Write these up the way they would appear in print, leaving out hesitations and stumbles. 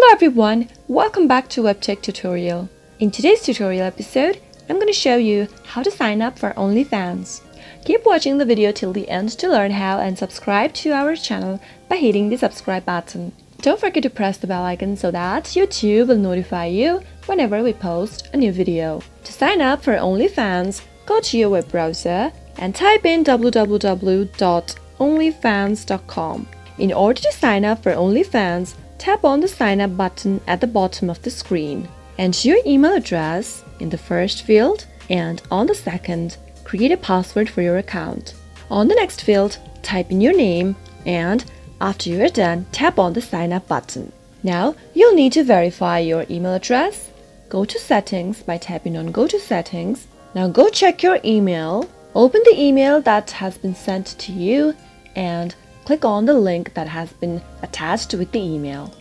Hello everyone, welcome back to WebTech tutorial. In today's tutorial episode, I'm going to show you how to sign up for Onlyfans. Keep watching the video till the end to learn how and subscribe to our channel by hitting the subscribe button. Don't forget to press the bell icon so that YouTube will notify you whenever we post a new video. To sign up for Onlyfans, go to your web browser and type in www.onlyfans.com. In order to sign up for Onlyfans, tap on the sign up button at the bottom of the screen. Enter your email address in the first field and on the second, create a password for your account. On the next field, type in your name and after you are done, tap on the sign up button. Now, you'll need to verify your email address. Go to settings by tapping on go to settings. Now go check your email. Open the email that has been sent to you and click on the link that has been attached with the email.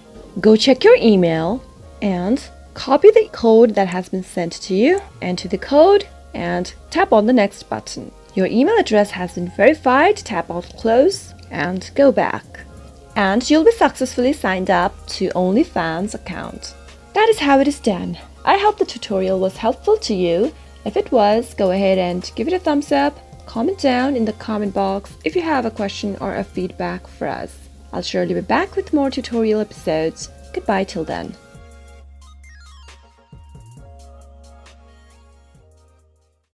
Go check your email and copy the code that has been sent to you, enter the code and tap on the next button. Your email address has been verified, tap on close and go back. And you'll be successfully signed up to Onlyfans account. That is how it is done. I hope the tutorial was helpful to you. If it was, go ahead and give it a thumbs up. Comment down in the comment box if you have a question or a feedback for us. I'll surely be back with more tutorial episodes. Goodbye till then.